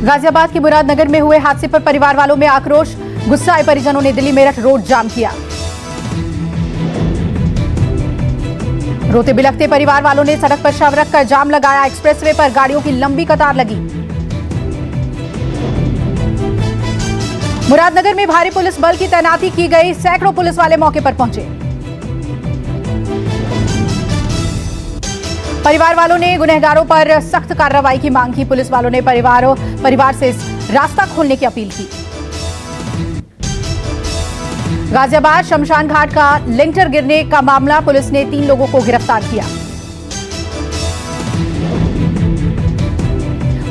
गाजियाबाद के मुरादनगर में हुए हादसे पर परिवार वालों में आक्रोश। गुस्साए परिजनों ने दिल्ली मेरठ रोड जाम किया। रोते बिलखते परिवार वालों ने सड़क पर शव रखकर जाम लगाया। एक्सप्रेसवे पर गाड़ियों की लंबी कतार लगी। मुरादनगर में भारी पुलिस बल की तैनाती की गई। सैकड़ों पुलिस वाले मौके पर पहुंचे। परिवार वालों ने गुनहगारों पर सख्त कार्रवाई की मांग की। पुलिस वालों ने परिवार से रास्ता खोलने की अपील की। गाजियाबाद शमशान घाट का लिंटर गिरने का मामला, पुलिस ने 3 लोगों को गिरफ्तार किया।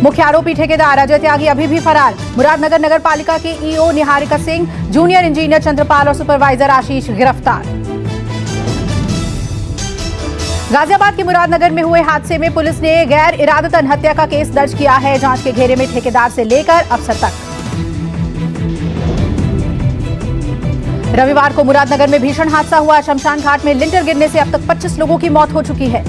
मुख्य आरोपी ठेकेदार अजय त्यागी अभी भी फरार। मुरादनगर नगर पालिका के EO Niharika Singh, junior engineer Chandrapal और सुपरवाइजर आशीष गिरफ्तार। गाजियाबाद के मुरादनगर में हुए हादसे में पुलिस ने गैर इरादतन हत्या का केस दर्ज किया है। जांच के घेरे में ठेकेदार से लेकर अफसर तक। रविवार को मुरादनगर में भीषण हादसा हुआ। शमशान घाट में लिंटर गिरने से अब तक 25 लोगों की मौत हो चुकी है।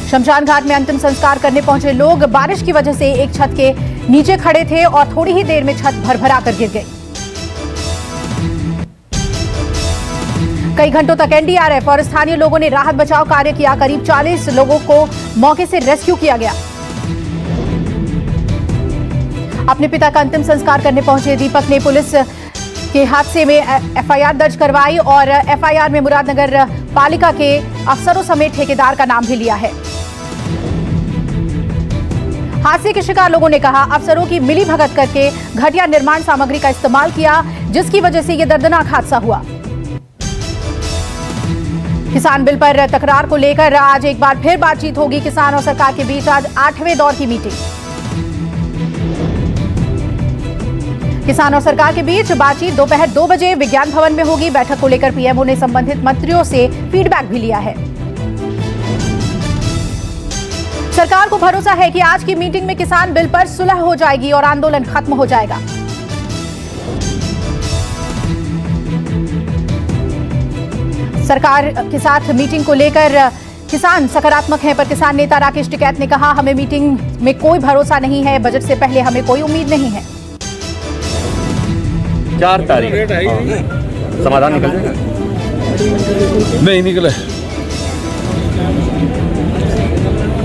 शमशान घाट में अंतिम संस्कार करने पहुंचे लोग बारिश की वजह से एक छत के नीचे खड़े थे और थोड़ी ही देर में छत भरभरा कर गिर गई। कई घंटों तक एनडीआरएफ और स्थानीय लोगों ने राहत बचाव कार्य किया। करीब 40 लोगों को मौके से रेस्क्यू किया गया। अपने पिता का अंतिम संस्कार करने पहुंचे दीपक ने पुलिस के हादसे में एफआईआर दर्ज करवाई और एफआईआर में मुरादनगर पालिका के अफसरों समेत ठेकेदार का नाम भी लिया है। हादसे के शिकार लोगों ने कहा, अफसरों की मिलीभगत करके घटिया निर्माण सामग्री का इस्तेमाल किया, जिसकी वजह से यह दर्दनाक हादसा हुआ। किसान बिल पर तकरार को लेकर आज एक बार फिर बातचीत होगी। किसान और सरकार के बीच आज 8वें दौर की मीटिंग। किसान और सरकार के बीच बातचीत दोपहर 2 बजे विज्ञान भवन में होगी। बैठक को लेकर पीएमओ ने संबंधित मंत्रियों से फीडबैक भी लिया है। सरकार को भरोसा है कि आज की मीटिंग में किसान बिल पर सुलह हो जाएगी और आंदोलन खत्म हो जाएगा। सरकार के साथ मीटिंग को लेकर किसान सकारात्मक हैं, पर किसान नेता राकेश टिकैत ने कहा, हमें मीटिंग में कोई भरोसा नहीं है। बजट से पहले हमें कोई उम्मीद नहीं है। 4 तारीख समाधान निकल जाएगा? नहीं निकले।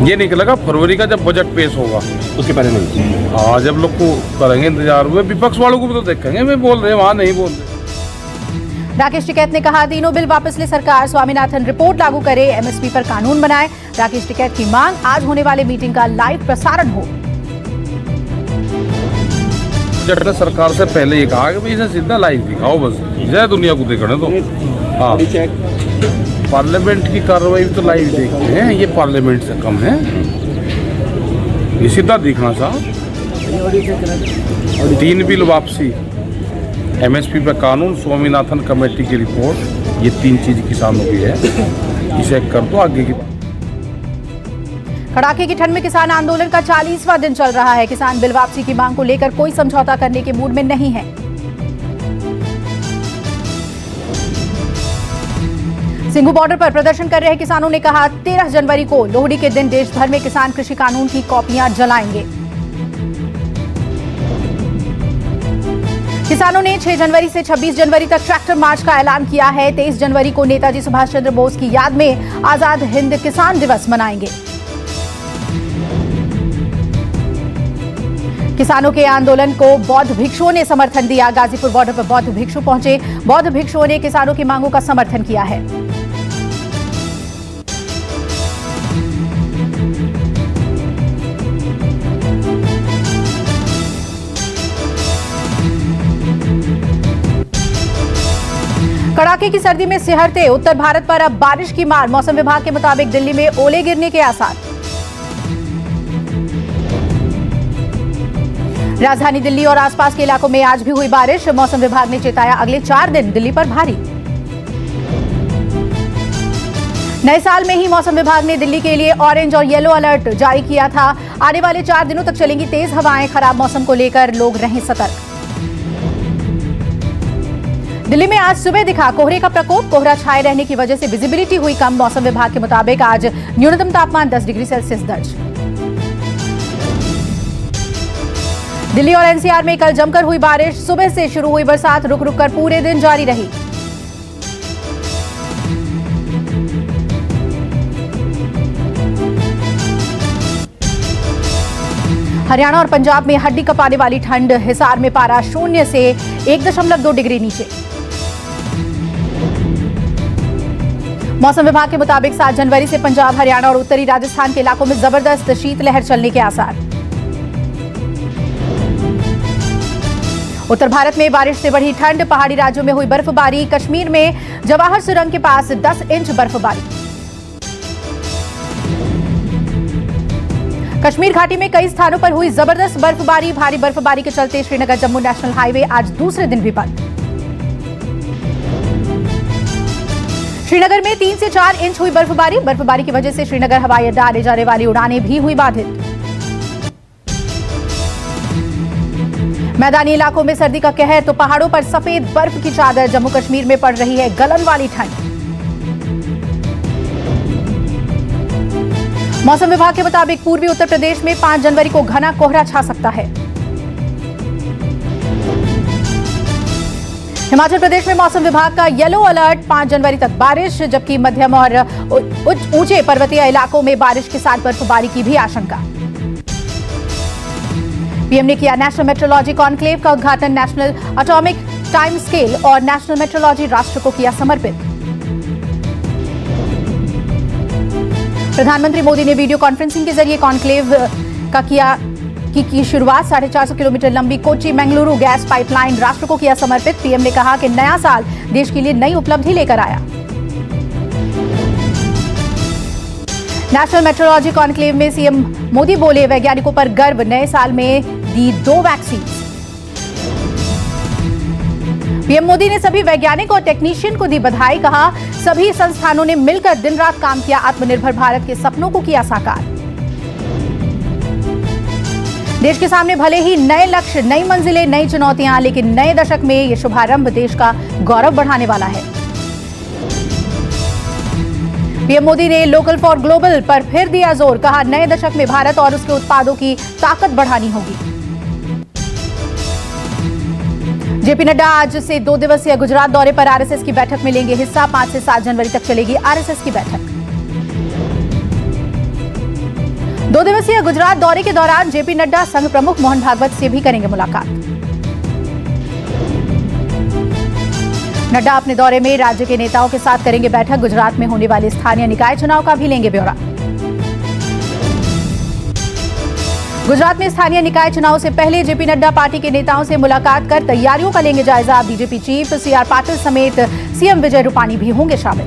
ये निकलेगा फरवरी का जब बजट पेश होगा, उसके पहले नहीं। हाँ, जब लोग को करेंगे इंतजार हुए। विपक्ष वालों को भी तो देखेंगे, वे बोल रहे हैं वहाँ नहीं बोल रहे। राकेश टिकैत ने कहा, तीनों बिल वापस ले सरकार। स्वामीनाथन रिपोर्ट लागू करे, एमएसपी पर कानून बनाए। राकेश टिकैत की मांग, आज होने वाले मीटिंग का लाइव प्रसारण हो। बजट ने सरकार से पहले ये कहा कि इसे सीधा लाइव दिखाओ, बस जय दुनिया को देखने तो। हाँ, पार्लियामेंट की कार्रवाई भी तो लाइव देखते हैं, ये पार्लियामेंट से कम है। ये सीधा दिखना साहब। 3 बिल वापसी, एमएसपी पर कानून, स्वामीनाथन कमेटी की रिपोर्ट, ये 3 चीज किसानों की है। इसे कर दो, आगे की। कड़ाके की ठंड में किसान आंदोलन का 40वां दिन चल रहा है। किसान बिल वापसी की मांग को लेकर कोई समझौता करने के मूड में नहीं है। सिंघू बॉर्डर पर प्रदर्शन कर रहे किसानों ने कहा, 13 जनवरी को लोहड़ी के दिन देश भर में किसान कृषि कानून की कॉपियां जलाएंगे। किसानों ने 6 जनवरी से 26 जनवरी तक ट्रैक्टर मार्च का ऐलान किया है। 23 जनवरी को नेताजी सुभाष चंद्र बोस की याद में आजाद हिंद किसान दिवस मनाएंगे। किसानों के आंदोलन को बौद्ध भिक्षुओं ने समर्थन दिया। गाजीपुर बॉर्डर पर बौद्ध भिक्षु पहुंचे। बौद्ध भिक्षुओं ने किसानों की मांगों का समर्थन किया है। कड़ाके की सर्दी में सिहरते उत्तर भारत पर अब बारिश की मार। मौसम विभाग के मुताबिक दिल्ली में ओले गिरने के आसार। राजधानी दिल्ली और आसपास के इलाकों में आज भी हुई बारिश। मौसम विभाग ने चेताया, अगले 4 दिन दिल्ली पर भारी। नए साल में ही मौसम विभाग ने दिल्ली के लिए ऑरेंज और येलो अलर्ट जारी किया था। आने वाले 4 दिनों तक चलेंगी तेज हवाएं। खराब मौसम को लेकर लोग रहें सतर्क। दिल्ली में आज सुबह दिखा कोहरे का प्रकोप। कोहरा छाए रहने की वजह से विजिबिलिटी हुई कम। मौसम विभाग के मुताबिक आज न्यूनतम तापमान 10 डिग्री सेल्सियस दर्ज। दिल्ली और एनसीआर में कल जमकर हुई बारिश, सुबह से शुरू हुई बरसात रुक रुक कर पूरे दिन जारी रही। हरियाणा और पंजाब में हड्डी कपाने वाली ठंड, हिसार में पारा 0 से 1.2 डिग्री नीचे। मौसम विभाग के मुताबिक 7 जनवरी से पंजाब, हरियाणा और उत्तरी राजस्थान के इलाकों में जबरदस्त शीतलहर चलने के आसार। उत्तर भारत में बारिश से बढ़ी ठंड, पहाड़ी राज्यों में हुई बर्फबारी, कश्मीर में जवाहर सुरंग के पास 10 इंच बर्फबारी। कश्मीर घाटी में कई स्थानों पर हुई जबरदस्त बर्फबारी, भारी बर्फबारी के चलते श्रीनगर जम्मू नेशनल हाईवे आज दूसरे दिन भी बंद। श्रीनगर में 3 से 4 इंच हुई बर्फबारी, बर्फबारी की वजह से श्रीनगर हवाई अड्डा आने जाने वाली उड़ानें भी हुई बाधित। मैदानी इलाकों में सर्दी का कहर तो पहाड़ों पर सफेद बर्फ की चादर, जम्मू कश्मीर में पड़ रही है गलन वाली ठंड। मौसम विभाग के मुताबिक पूर्वी उत्तर प्रदेश में 5 जनवरी को घना कोहरा छा सकता है। हिमाचल प्रदेश में मौसम विभाग का येलो अलर्ट, 5 जनवरी तक बारिश, जबकि मध्यम और ऊंचे पर्वतीय इलाकों में बारिश के साथ बर्फबारी की भी आशंका। पीएम ने किया नेशनल मेट्रोलॉजी कॉन्क्लेव का उद्घाटन, नेशनल एटॉमिक टाइम स्केल और नेशनल मेट्रोलॉजी राष्ट्र को किया समर्पित। प्रधानमंत्री मोदी ने वीडियो कॉन्फ्रेंसिंग के जरिए कॉन्क्लेव का की शुरुआत। 450 किलोमीटर लंबी कोच्चि मंगलुरु गैस पाइपलाइन राष्ट्र को किया समर्पित। पीएम ने कहा कि नया साल देश के लिए नई उपलब्धि लेकर आया। नेशनल मेट्रोलॉजी कॉन्क्लेव में सीएम मोदी बोले, वैज्ञानिकों पर गर्व, नए साल में दी 2 वैक्सीन। पीएम मोदी ने सभी वैज्ञानिक और टेक्नीशियन को दी बधाई, कहा सभी संस्थानों ने मिलकर दिन रात काम किया, आत्मनिर्भर भारत के सपनों को किया साकार। देश के सामने भले ही नए लक्ष्य, नई मंजिलें, नई चुनौतियां, लेकिन नए दशक में ये शुभारंभ देश का गौरव बढ़ाने वाला है। पीएम मोदी ने लोकल फॉर ग्लोबल पर फिर दिया जोर, कहा नए दशक में भारत और उसके उत्पादों की ताकत बढ़ानी होगी। जेपी नड्डा आज से 2 दिवसीय गुजरात दौरे पर आरएसएस की बैठक में लेंगे हिस्सा। 5 से 7 जनवरी तक चलेगी आरएसएस की बैठक। 2 दिवसीय गुजरात दौरे के दौरान जेपी नड्डा संघ प्रमुख मोहन भागवत से भी करेंगे मुलाकात। नड्डा अपने दौरे में राज्य के नेताओं के साथ करेंगे बैठक। गुजरात में होने वाले स्थानीय निकाय चुनाव का भी लेंगे ब्यौरा। गुजरात में स्थानीय निकाय चुनाव से पहले जेपी नड्डा पार्टी के नेताओं से मुलाकात कर तैयारियों का लेंगे जायजा। बीजेपी चीफ सीआर पाटिल समेत सीएम विजय रूपाणी भी होंगे शामिल।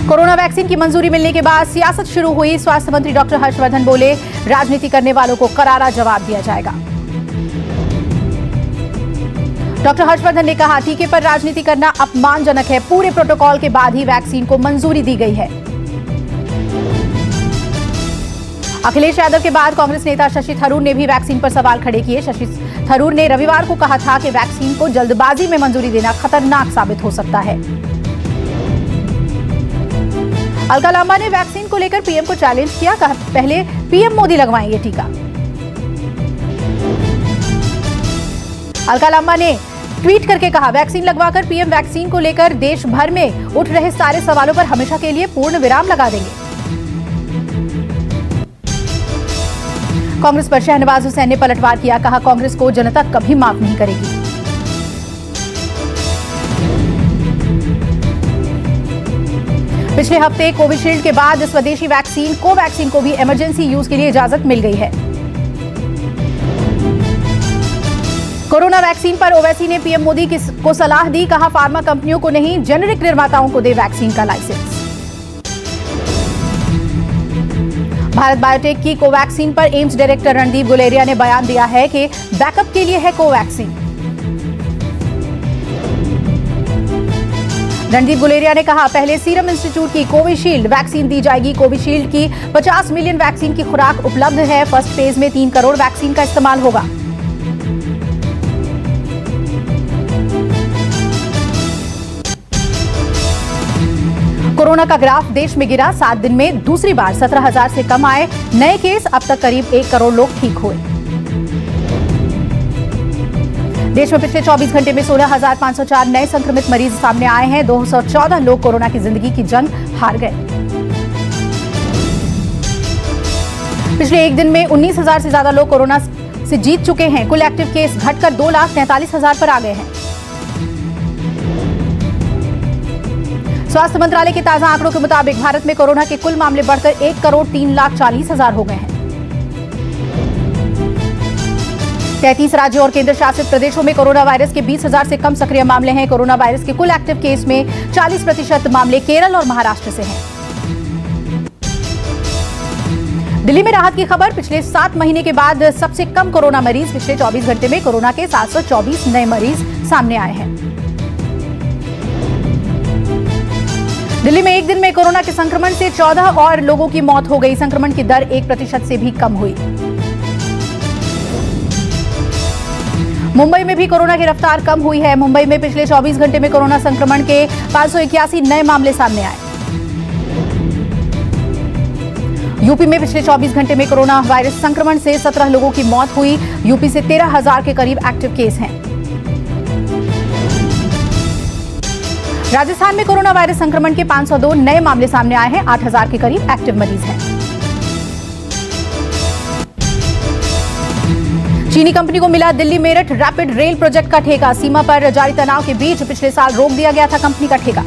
कोरोना वैक्सीन की मंजूरी मिलने के बाद सियासत शुरू हुई। स्वास्थ्य मंत्री डॉक्टर हर्षवर्धन बोले, राजनीति करने वालों को करारा जवाब दिया जाएगा। डॉक्टर हर्षवर्धन ने कहा, टीके पर राजनीति करना अपमानजनक है। पूरे प्रोटोकॉल के बाद ही वैक्सीन को मंजूरी दी गई है। अखिलेश यादव के बाद कांग्रेस नेता शशि थरूर ने भी वैक्सीन पर सवाल खड़े किए। शशि थरूर ने रविवार को कहा था कि वैक्सीन को जल्दबाजी में मंजूरी देना खतरनाक साबित हो सकता है। अलका लांबा ने वैक्सीन को लेकर पीएम को चैलेंज किया, कहा पहले पीएम मोदी लगवाएंगे टीका। अलका लांबा ने ट्वीट करके कहा, वैक्सीन लगवाकर पीएम वैक्सीन को लेकर देश भर में उठ रहे सारे सवालों पर हमेशा के लिए पूर्ण विराम लगा देंगे। कांग्रेस पर शहनवाज हुसैन ने पलटवार किया, कहा कांग्रेस को जनता कभी माफ नहीं करेगी। पिछले हफ्ते कोविशील्ड के बाद स्वदेशी वैक्सीन कोवैक्सीन को भी इमरजेंसी यूज के लिए इजाजत मिल गई है। कोरोना वैक्सीन पर ओवैसी ने पीएम मोदी को सलाह दी, कहा फार्मा कंपनियों को नहीं जेनेरिक निर्माताओं को दे वैक्सीन का लाइसेंस। भारत बायोटेक की कोवैक्सीन पर एम्स डायरेक्टर रणदीप गुलेरिया ने बयान दिया है कि बैकअप के लिए है कोवैक्सीन। रणदीप गुलेरिया ने कहा, पहले सीरम इंस्टीट्यूट की कोविशील्ड वैक्सीन दी जाएगी। कोविशील्ड की 50 मिलियन वैक्सीन की खुराक उपलब्ध है। फर्स्ट फेज में 3 करोड़ वैक्सीन का इस्तेमाल होगा। कोरोना का ग्राफ देश में गिरा। 7 दिन में दूसरी बार 17,000 से कम आए नए केस। अब तक करीब 1 करोड़ लोग ठीक हुए। देश में पिछले 24 घंटे में 16,504 नए संक्रमित मरीज सामने आए हैं। 214 लोग कोरोना की जिंदगी की जंग हार गए। पिछले एक दिन में 19,000 से ज्यादा लोग कोरोना से जीत चुके हैं। कुल एक्टिव केस घटकर 2,43,000 पर आ गए हैं। स्वास्थ्य मंत्रालय के ताजा आंकड़ों के मुताबिक भारत में कोरोना के कुल मामले बढ़कर 1,03,40,000 हो गए हैं। 33 राज्यों और केंद्र शासित प्रदेशों में कोरोना वायरस के 20,000 से कम सक्रिय मामले हैं। कोरोना वायरस के कुल एक्टिव केस में 40% मामले केरल और महाराष्ट्र से हैं। दिल्ली में राहत की खबर। पिछले 7 महीने के बाद सबसे कम कोरोना मरीज। पिछले 24 घंटे में कोरोना के 724 नए मरीज सामने आए हैं। दिल्ली में एक दिन में कोरोना के संक्रमण से 14 और लोगों की मौत हो गई। संक्रमण की दर 1% से भी कम हुई। मुंबई में भी कोरोना की रफ्तार कम हुई है। मुंबई में पिछले 24 घंटे में कोरोना संक्रमण के 581 नए मामले सामने आए। यूपी में पिछले 24 घंटे में कोरोना वायरस संक्रमण से 17 लोगों की मौत हुई। यूपी से 13,000 के करीब एक्टिव केस हैं। राजस्थान में कोरोना वायरस संक्रमण के 502 नए मामले सामने आए हैं। 8,000 के करीब एक्टिव मरीज हैं। चीनी कंपनी को मिला Delhi Meerut rapid rail project का ठेका। सीमा पर जारी तनाव के बीच पिछले साल रोक दिया गया था कंपनी का ठेका।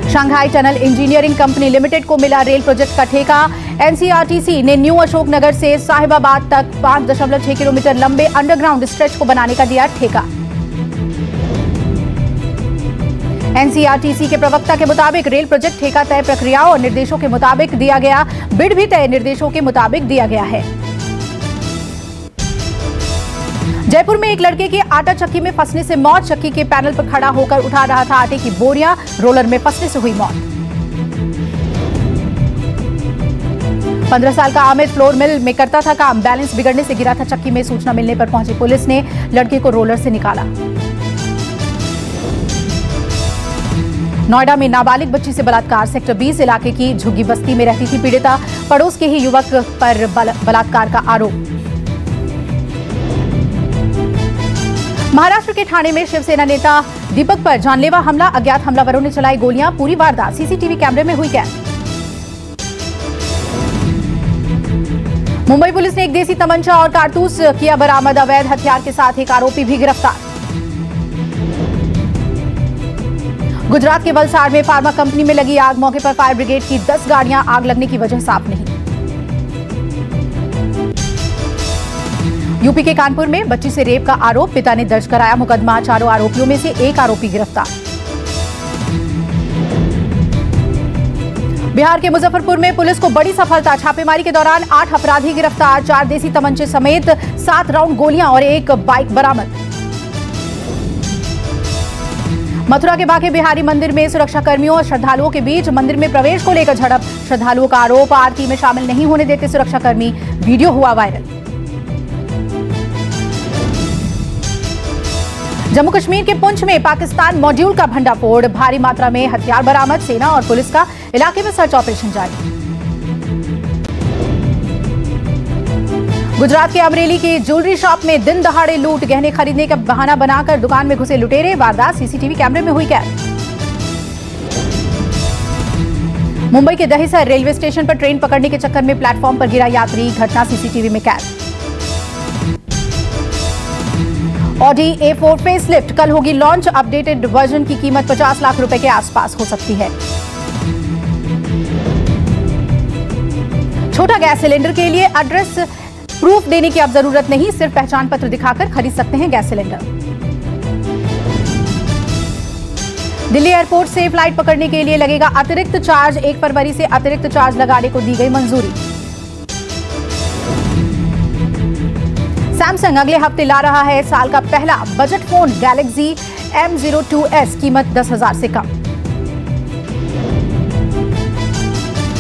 Shanghai tunnel engineering company limited को मिला रेल प्रोजेक्ट का ठेका। एनसीआरटीसी ने न्यू अशोकनगर से साहिबाबाद तक 5.6 किलोमीटर लंबे अंडरग्राउंड स्ट्रेच को बनाने का दिया ठेका। एनसीआरटीसी के प्रवक्ता के मुताबिक रेल प्रोजेक्ट ठेका तय प्रक्रियाओं और निर्देशों के मुताबिक दिया गया। बिड भी तय निर्देशों के मुताबिक दिया गया है। जयपुर में एक लड़के की आटा चक्की में फंसने से मौत। चक्की के पैनल पर खड़ा होकर उठा रहा था आटे की बोरियां। रोलर में फंसने से हुई मौत। 15 साल का आमिर फ्लोर मिल में करता था काम। बैलेंस बिगड़ने से गिरा था चक्की में। सूचना मिलने पर पहुंची पुलिस ने लड़के को रोलर से निकाला। नोएडा में नाबालिग बच्ची से बलात्कार। सेक्टर 20 इलाके की झुग्गी बस्ती में रहती थी पीड़िता। पड़ोस के ही युवक पर बलात्कार का आरोप। महाराष्ट्र के ठाणे में शिवसेना नेता दीपक पर जानलेवा हमला। अज्ञात हमलावरों ने चलाई गोलियां। पूरी वारदात सीसीटीवी कैमरे में हुई कैद। मुंबई पुलिस ने एक देसी तमंचा और कारतूस किया बरामद। अवैध हथियार के साथ एक आरोपी भी गिरफ्तार। गुजरात के वलसाड़ में फार्मा कंपनी में लगी आग। मौके पर फायर ब्रिगेड की 10 गाड़ियां। आग लगने की वजह साफ नहीं। यूपी के कानपुर में बच्ची से रेप का आरोप। पिता ने दर्ज कराया मुकदमा। 4 आरोपियों में से एक आरोपी गिरफ्तार। बिहार के मुजफ्फरपुर में पुलिस को बड़ी सफलता। छापेमारी के दौरान 8 अपराधी गिरफ्तार। 4 देसी तमंचे समेत 7 राउंड गोलियां और एक बाइक बरामद। मथुरा के बांके बिहारी मंदिर में सुरक्षा कर्मियों और श्रद्धालुओं के बीच मंदिर में प्रवेश को लेकर झड़प। श्रद्धालुओं का आरोप आरती में शामिल नहीं होने देते सुरक्षा कर्मी। वीडियो हुआ वायरल। जम्मू कश्मीर के पुंछ में पाकिस्तान मॉड्यूल का भंडाफोड़। भारी मात्रा में हथियार बरामद। सेना और पुलिस का इलाके में सर्च ऑपरेशन जारी। गुजरात के अमरेली की ज्वेलरी शॉप में दिन दहाड़े लूट। गहने खरीदने का बहाना बनाकर दुकान में घुसे लुटेरे। वारदात सीसीटीवी कैमरे में हुई कैद। मुंबई के दहिसर रेलवे स्टेशन पर ट्रेन पकड़ने के चक्कर में प्लेटफॉर्म पर गिरा यात्री। घटना सीसीटीवी में कैद। ऑडी A4 फेसलिफ्ट कल होगी लॉन्च। अपडेटेड वर्जन की कीमत 50 लाख रुपए के आसपास हो सकती है। छोटा गैस सिलेंडर के लिए एड्रेस प्रूफ देने की अब जरूरत नहीं। सिर्फ पहचान पत्र दिखाकर खरीद सकते हैं गैस सिलेंडर। दिल्ली एयरपोर्ट से फ्लाइट पकड़ने के लिए लगेगा अतिरिक्त चार्ज। 1 फरवरी से अतिरिक्त चार्ज लगाने को दी गई मंजूरी। सैमसंग अगले हफ्ते ला रहा है साल का पहला बजट फोन गैलेक्सी M02s। कीमत 10,000 से कम।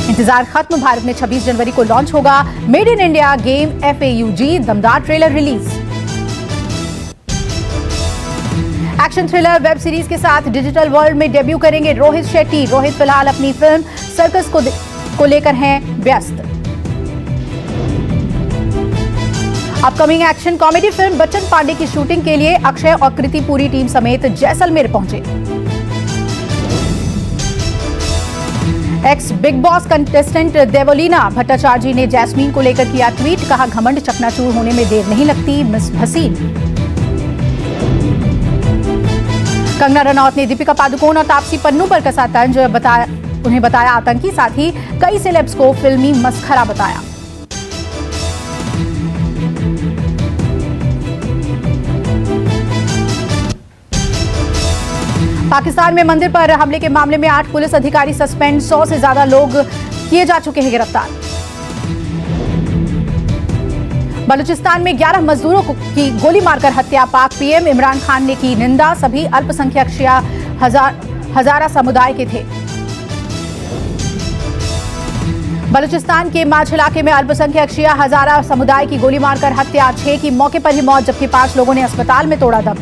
इंतजार खत्म। भारत में 26 जनवरी को लॉन्च होगा made in India game FAUG। दमदार trailer release. Action thriller web series के साथ डिजिटल वर्ल्ड में डेब्यू करेंगे रोहित शेट्टी। रोहित फिलहाल अपनी फिल्म सर्कस को लेकर हैं व्यस्त। Upcoming action comedy film Bachchan Pandey की शूटिंग के लिए अक्षय और कृति पूरी टीम समेत जैसलमेर पहुंचे। X big boss contestant Devoleena Bhattacharya ने जैस्मीन को लेकर किया ट्वीट। कहा, घमंड चकनाचूर होने में देर नहीं लगती मिस हसीन। कंगना रनौत ने दीपिका पादुकोण और तापसी पन्नू पर कसा तंज। उन्हें बताया आतंकी, साथ ही कई सेलेब्स को फिल्मी मस्खरा बताया। पाकिस्तान में मंदिर पर हमले के मामले में 8 पुलिस अधिकारी सस्पेंड। 100 से ज्यादा लोग किए जा चुके हैं गिरफ्तार। बलूचिस्तान में 11 मजदूरों की गोली मारकर हत्या। पाक पीएम इमरान खान ने की निंदा। सभी अल्पसंख्यक शिया हजारा समुदाय के थे। बलूचिस्तान के माछ इलाके में अल्पसंख्यक शिया हजारा समुदाय की गोली मारकर हत्या। 6 की मौके पर ही मौत, जबकि 5 लोगों ने अस्पताल में तोड़ा दम।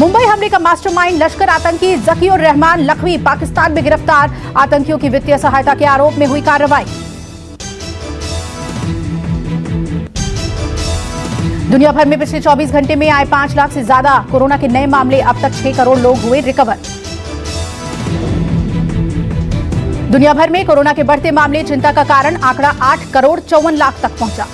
मुंबई हमले का मास्टरमाइंड लश्कर आतंकी जकीउर रहमान लखवी पाकिस्तान में गिरफ्तार। आतंकियों की वित्तीय सहायता के आरोप में हुई कार्रवाई। दुनिया भर में पिछले 24 घंटे में आए 5 लाख से ज्यादा कोरोना के नए मामले। अब तक 6 करोड़ लोग हुए रिकवर। दुनिया भर में कोरोना के बढ़ते मामले चिंता का कारण। आंकड़ा 8 करोड़ 54 लाख तक पहुंचा।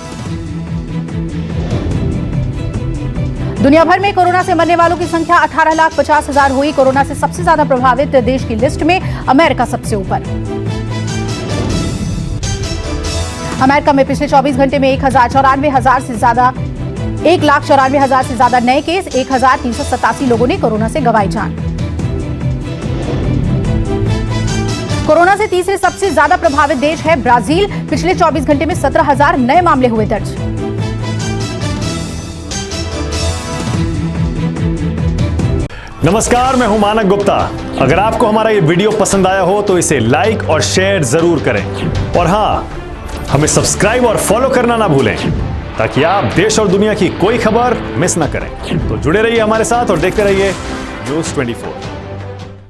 दुनिया भर में कोरोना से मरने वालों की संख्या 18,50,000 हुई। कोरोना से सबसे ज्यादा प्रभावित देश की लिस्ट में अमेरिका सबसे ऊपर। अमेरिका में पिछले 24 घंटे में 1,94,000 से ज्यादा नए केस। 1,387 लोगों ने कोरोना से गंवाई जान। कोरोना से तीसरे सबसे ज्यादा प्रभावित देश है ब्राजील। पिछले 24 घंटे में 17,000 नए मामले हुए दर्ज। नमस्कार, मैं हूं मानक गुप्ता। अगर आपको हमारा ये वीडियो पसंद आया हो तो इसे लाइक और शेयर जरूर करें। और हां, हमें सब्सक्राइब और फॉलो करना ना भूलें, ताकि आप देश और दुनिया की कोई खबर मिस ना करें। तो जुड़े रहिए हमारे साथ और देखते रहिए News 24।